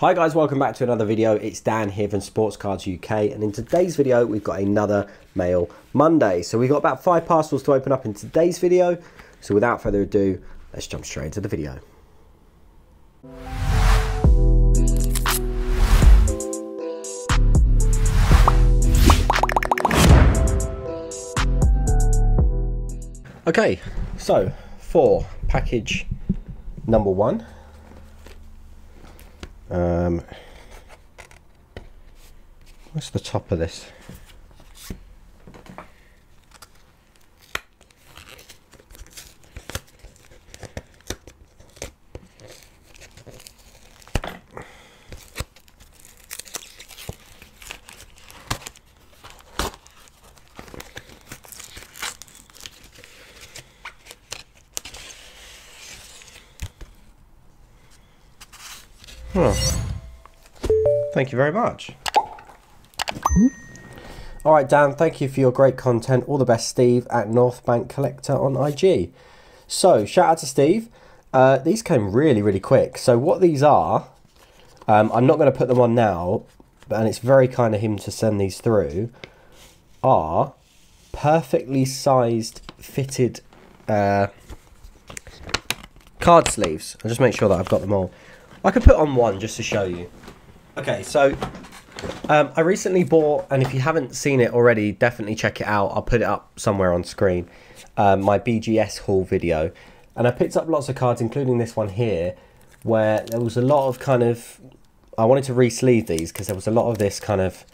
Hi guys, welcome back to another video. It's Dan here from Sports Cards UK, and in today's video we've got another Mail Monday. So we've got about 5 parcels to open up in today's video. So without further ado, let's jump straight into the video. Okay, so for package number 1. What's the top of this? Thank you very much. Alright Dan, thank you for your great content. All the best, Steve at North Bank Collector on IG. So, shout out to Steve. These came really quick. So what these are, I'm not going to put them on now, and it's very kind of him to send these through, are perfectly sized, fitted card sleeves. I'll just make sure that I've got them all. I could put on one just to show you. Okay, so I recently bought, and if you haven't seen it already, definitely check it out. I'll put it up somewhere on screen. My BGS haul video. And I picked up lots of cards, including this one here, where there was a lot of kind of... I wanted to re-sleeve these because there was a lot of this kind of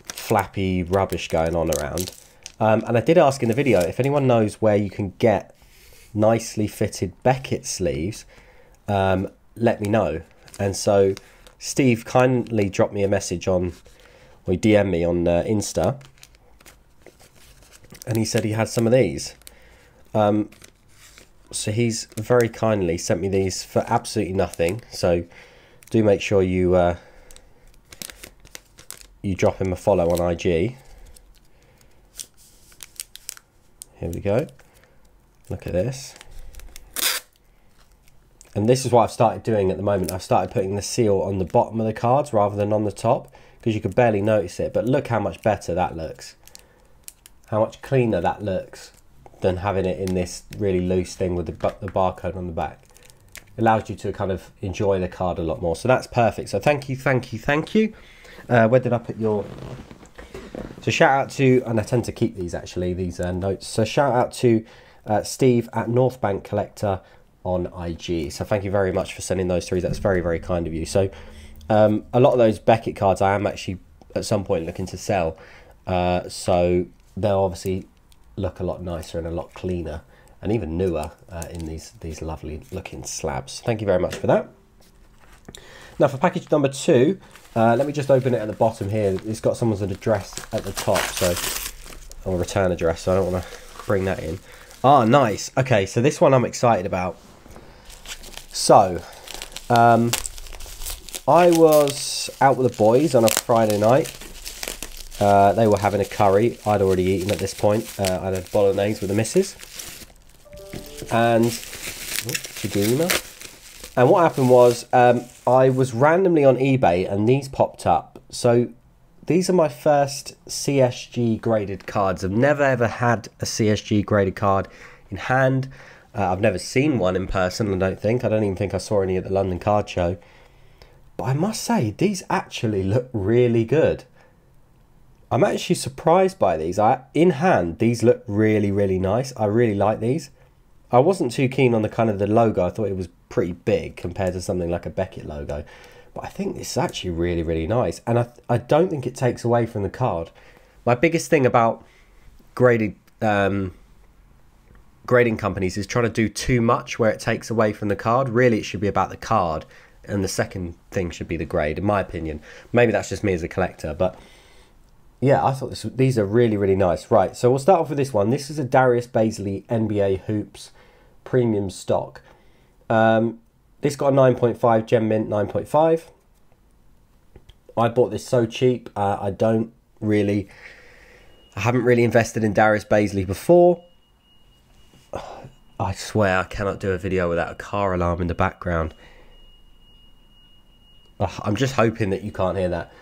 flappy rubbish going on around. And I did ask in the video, if anyone knows where you can get nicely fitted Beckett sleeves, let me know. And so Steve kindly dropped me a message on, or he DM'd me on Insta, and he said he had some of these. So he's very kindly sent me these for absolutely nothing. So do make sure you you drop him a follow on IG. Here we go. Look at this. And this is what I've started doing at the moment. I've started putting the seal on the bottom of the cards rather than on the top, because you could barely notice it. But look how much better that looks. How much cleaner that looks than having it in this really loose thing with the barcode on the back. It allows you to kind of enjoy the card a lot more. So that's perfect. So thank you. Where did I put your... So shout out to, and I tend to keep these actually, these notes. So shout out to Steve at North Bank Collector on IG. So thank you very much for sending those through. That's very kind of you. So a lot of those Beckett cards I am actually at some point looking to sell, so they'll obviously look a lot nicer and a lot cleaner and even newer in these lovely looking slabs. Thank you very much for that. Now for package number 2, let me just open it at the bottom here. It's got someone's address at the top, so, or return address, so I don't want to bring that in. Ah, nice. Okay, so this one I'm excited about. So, I was out with the boys on a Friday night. They were having a curry. I'd already eaten at this point. I had a bolognese with the missus. And, and what happened was, I was randomly on eBay and these popped up. So, these are my first CSG graded cards. I've never ever had a CSG graded card in hand. I've never seen one in person, I don't think. I don't even think I saw any at the London Card Show. But I must say, these actually look really good. I'm actually surprised by these. In hand, these look really nice. I really like these. I wasn't too keen on the kind of the logo. I thought it was pretty big compared to something like a Beckett logo. But I think this is actually really nice. And I don't think it takes away from the card. My biggest thing about grading companies is trying to do too much where it takes away from the card. Really, it should be about the card. And the second thing should be the grade, in my opinion. Maybe that's just me as a collector. But yeah, I thought these are really nice. Right, so we'll start off with this one. This is a Darius Bazley NBA Hoops Premium Stock. This got a 9.5, Gem Mint 9.5. I bought this so cheap. I haven't really invested in Darius Bazley before. I swear I cannot do a video without a car alarm in the background. I'm just hoping that you can't hear that.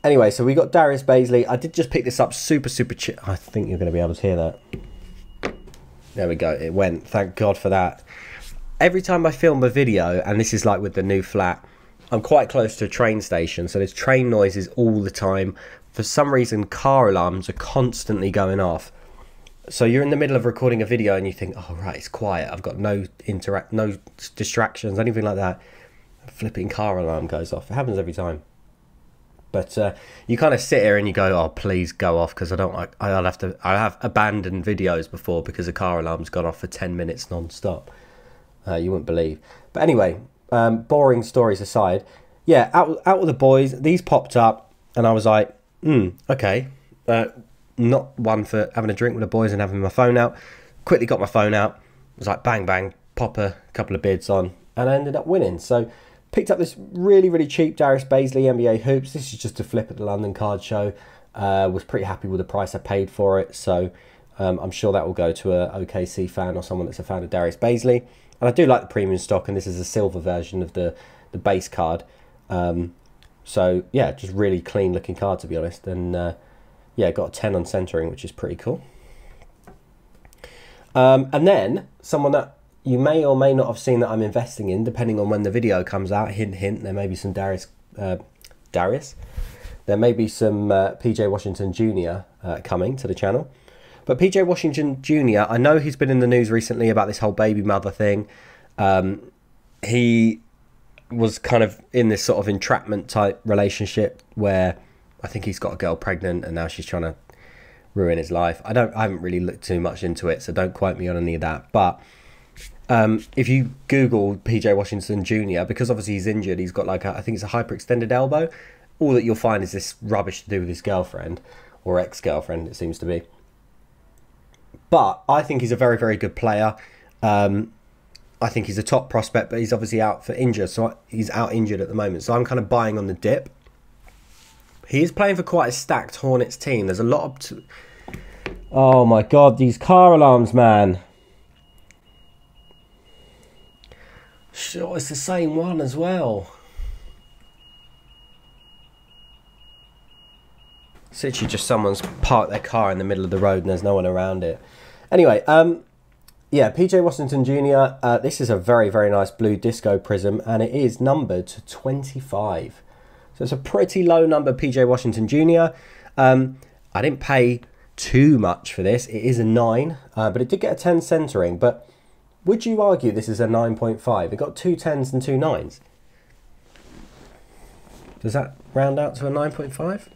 Anyway, so we got Darius Baisley. I did just pick this up super cheap. I think you're going to be able to hear that. There we go. It went. Thank God for that. Every time I film a video, and this is like with the new flat, I'm quite close to a train station, so there's train noises all the time. For some reason, car alarms are constantly going off. So you're in the middle of recording a video and you think, oh right, it's quiet. I've got no distractions, anything like that. A flipping car alarm goes off. It happens every time. But you kind of sit here and you go, oh, please go off, because I have abandoned videos before because a car alarm's gone off for 10 minutes non-stop. You wouldn't believe. But anyway, boring stories aside, yeah, out with the boys, these popped up and I was like, okay, not one for having a drink with the boys and having my phone out. Quickly got my phone out, was like bang bang, pop a couple of bids on, and I ended up winning. So picked up this really cheap Darius Baisley NBA hoops. This is just a flip at the London Card Show. Was pretty happy with the price I paid for it, so I'm sure that will go to a OKC fan or someone that's a fan of Darius Baisley. And I do like the premium stock, and this is a silver version of the base card. So yeah, just really clean looking card, to be honest. And yeah, got a 10 on centering, which is pretty cool. And then someone that you may or may not have seen that I'm investing in, depending on when the video comes out. Hint hint, there may be some Darius. There may be some PJ Washington Jr. Coming to the channel. But PJ Washington Jr., I know he's been in the news recently about this whole baby mother thing. He was kind of in this sort of entrapment type relationship where I think he's got a girl pregnant and now she's trying to ruin his life. I haven't really looked too much into it, so don't quote me on any of that. But if you Google PJ Washington Jr., because obviously he's injured, he's got like I think it's a hyperextended elbow. All that you'll find is this rubbish to do with his girlfriend, or ex-girlfriend it seems to be. But I think he's a very good player. I think he's a top prospect, but he's obviously out for injury, so he's out injured at the moment. So I'm kind of buying on the dip. He is playing for quite a stacked Hornets team. There's a lot of... Oh my God, these car alarms, man. Sure, it's the same one as well. It's literally just someone's parked their car in the middle of the road and there's no one around it. Anyway, yeah, PJ Washington Jr. This is a very nice blue disco prism, and it is numbered to 25. So it's a pretty low number, PJ Washington Jr. I didn't pay too much for this. It is a 9, but it did get a 10 centering. But would you argue this is a 9.5? It got 2 10s and 2 9s. Does that round out to a 9.5?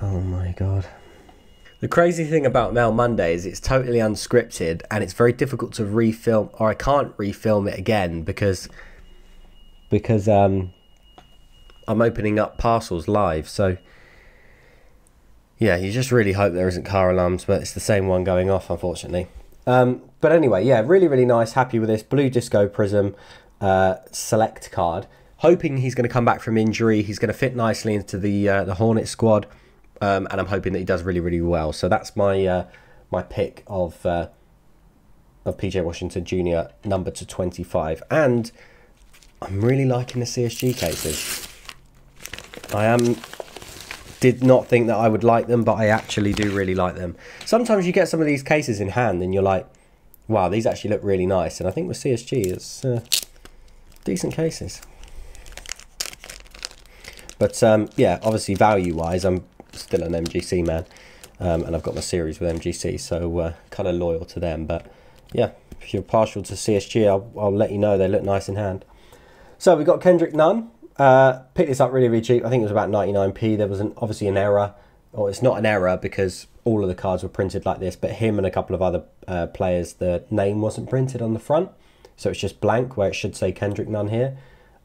Oh my God. The crazy thing about Mail Monday is it's totally unscripted and it's very difficult to refilm, or I can't refilm it again because I'm opening up parcels live. So yeah, you just really hope there isn't car alarms, but it's the same one going off, unfortunately. But anyway, yeah, really nice. Happy with this blue disco prism select card. Hoping he's going to come back from injury. He's going to fit nicely into the Hornet squad. And I'm hoping that he does really well. So that's my my pick of PJ Washington Jr. numbered to 25. And I'm really liking the CSG cases. Did not think that I would like them, but I actually do really like them. Sometimes you get some of these cases in hand and you're like, wow, these actually look really nice. And I think with CSG, it's decent cases. But yeah, obviously value-wise, I'm still an MGC man, and I've got my series with MGC, so kind of loyal to them. But yeah, if you're partial to CSG, I'll let you know they look nice in hand. So we got Kendrick Nunn. Picked this up really cheap. I think it was about 99p. There was obviously an error, or it's not an error because all of the cards were printed like this, but him and a couple of other players, the name wasn't printed on the front, so it's just blank where it should say Kendrick Nunn here.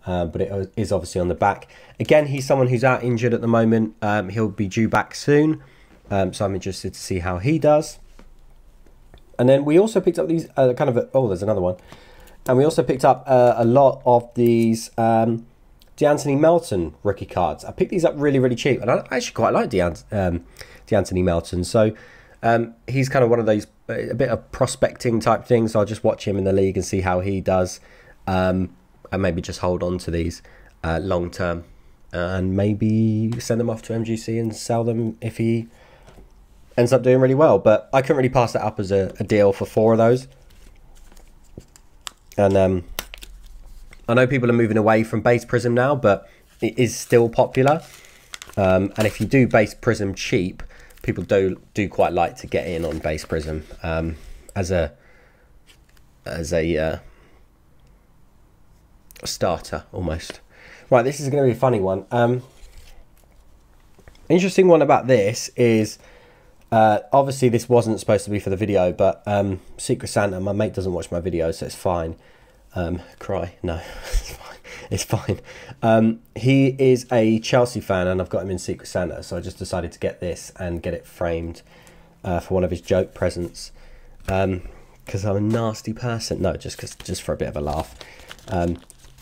But it is obviously on the back. Again, he's someone who's out injured at the moment. He'll be due back soon. So I'm interested to see how he does. And then we also picked up these oh, there's another one. And we also picked up a lot of these D'Anthony Melton rookie cards. I picked these up really cheap. And I actually quite like D'Anthony Melton. So he's kind of one of those, a bit of prospecting type things. So I'll just watch him in the league and see how he does. And maybe just hold on to these. long term, and maybe send them off to MGC and sell them if he ends up doing really well. But I couldn't really pass that up as a deal for 4 of those. And I know people are moving away from base prism now, but it is still popular. And if you do base prism cheap, people do quite like to get in on base prism as a starter almost. Right, this is going to be a funny one. Interesting one about this is obviously this wasn't supposed to be for the video, but Secret Santa, my mate doesn't watch my videos, so it's fine. Cry? No, it's fine. It's fine. He is a Chelsea fan, and I've got him in Secret Santa, so I just decided to get this and get it framed for one of his joke presents. Because I'm a nasty person. No, just for a bit of a laugh.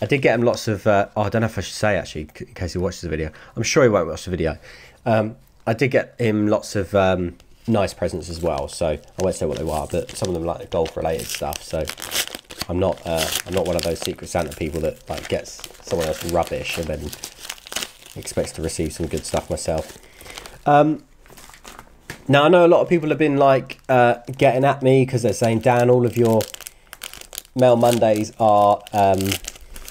I did get him lots of... I don't know if I should say, actually, in case he watches the video. I'm sure he won't watch the video. I did get him lots of nice presents as well, so I won't say what they were, but some of them like golf-related stuff, so I'm not one of those Secret Santa people that like gets someone else rubbish and then expects to receive some good stuff myself. Now, I know a lot of people have been like getting at me because they're saying, Dan, all of your Mail Mondays are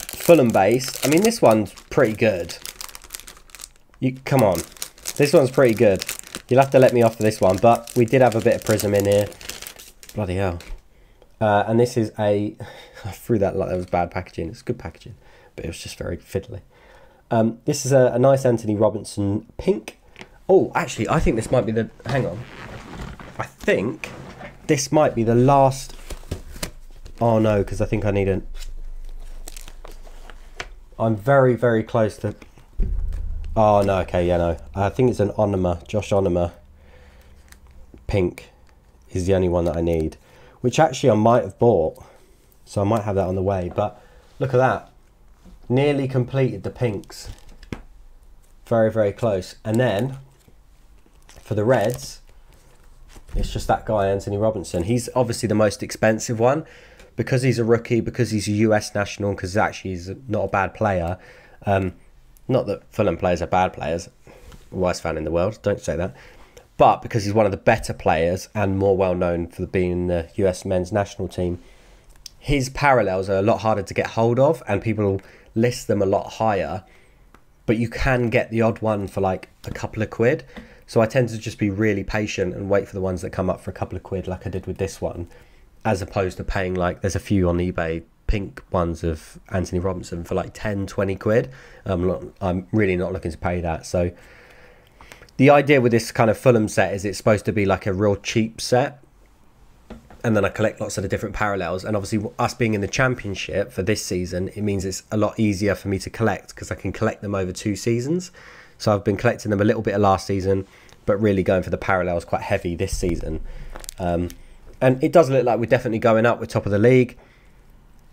Fulham based. I mean, this one's pretty good. Come on, this one's pretty good. You'll have to let me off for this one, but we did have a bit of prism in here. Bloody hell. And this is a... I threw that like that was bad packaging. It's good packaging, but it was just very fiddly. This is a nice Anthony Robinson pink. Oh, actually, I think this might be the... Hang on. I think this might be the last... Oh, no, because I think I need an... I'm very, very close to... Oh, no, okay, yeah, no. I think it's an Onoma, Josh Onoma pink is the only one that I need. Which actually I might have bought. So I might have that on the way. But look at that. Nearly completed the pinks. Very, very close. And then, for the reds, it's just that guy, Anthony Robinson. He's obviously the most expensive one. Because he's a rookie, because he's a US national, because actually he's not a bad player. Not that Fulham players are bad players. Worst fan in the world, don't say that. But because he's one of the better players and more well known for being in the US men's national team, his parallels are a lot harder to get hold of and people list them a lot higher. But you can get the odd one for like a couple of quid. So I tend to just be really patient and wait for the ones that come up for a couple of quid like I did with this one. As opposed to paying like, there's a few on eBay, pink ones of Anthony Robinson for like 10, 20 quid. I'm really not looking to pay that. So the idea with this kind of Fulham set is it's supposed to be like a real cheap set. And then I collect lots of the different parallels. And obviously us being in the championship for this season, it means it's a lot easier for me to collect because I can collect them over 2 seasons. So I've been collecting them a little bit of last season, but really going for the parallels quite heavy this season. And it does look like we're definitely going up. We're top of the league.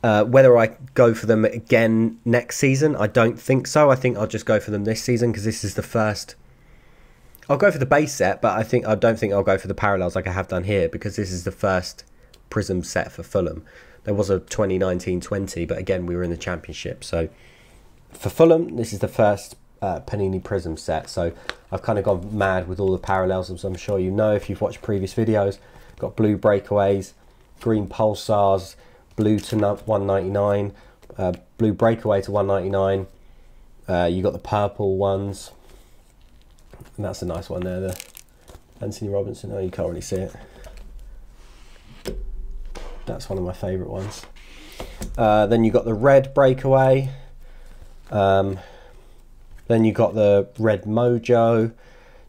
Whether I go for them again next season, I don't think so. I think I'll just go for them this season because this is the first... I'll go for the base set, but I don't think I'll go for the parallels like I have done here because this is the first Prism set for Fulham. There was a 2019-20, but again, we were in the Championship. So for Fulham, this is the first Panini Prism set. So I've kind of gone mad with all the parallels, as I'm sure you know if you've watched previous videos. Got blue breakaways, green pulsars, blue to 199, blue breakaway to 199. You got the purple ones. And that's a nice one there, the Anthony Robinson. Oh, you can't really see it. That's one of my favourite ones. Then you got the red breakaway. Then you got the red mojo.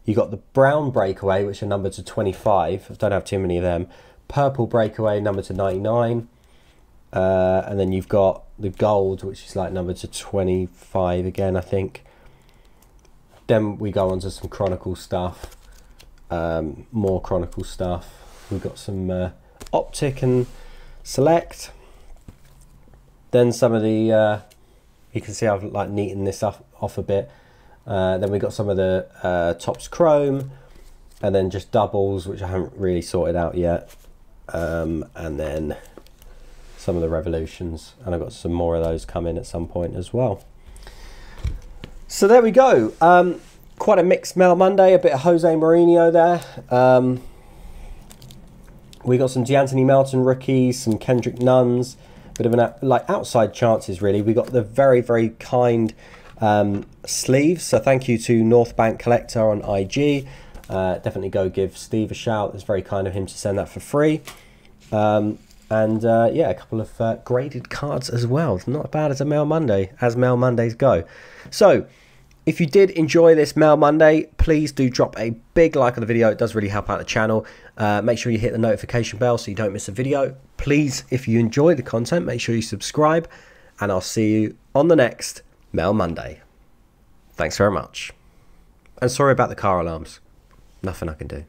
You got the brown breakaway, which are numbered to 25. I don't have too many of them. Purple breakaway, numbered to 99. And then you've got the gold, which is like numbered to 25 again, I think. Then we go on to some Chronicle stuff. More Chronicle stuff. We've got some Optic and Select. Then some of the... you can see I've like neatened this off a bit. Then we got some of the Topps Chrome, and then just doubles, which I haven't really sorted out yet. And then some of the Revolutions, and I've got some more of those coming at some point as well. So there we go. Quite a mixed Mail Monday. A bit of Jose Mourinho there. We got some D'Anthony Melton rookies, some Kendrick Nuns, bit of an like outside chances really. We got the very, very kind sleeves. So thank you to North Bank Collector on IG. Definitely go give Steve a shout. It's very kind of him to send that for free. Yeah, a couple of graded cards as well. Not bad as a Mail Monday, as Mail Mondays go. So if you did enjoy this Mail Monday, please do drop a big like on the video. It does really help out the channel. Make sure you hit the notification bell so you don't miss a video. Please, if you enjoy the content, make sure you subscribe, and I'll see you on the next Mail Monday. Thanks very much. And sorry about the car alarms. Nothing I can do.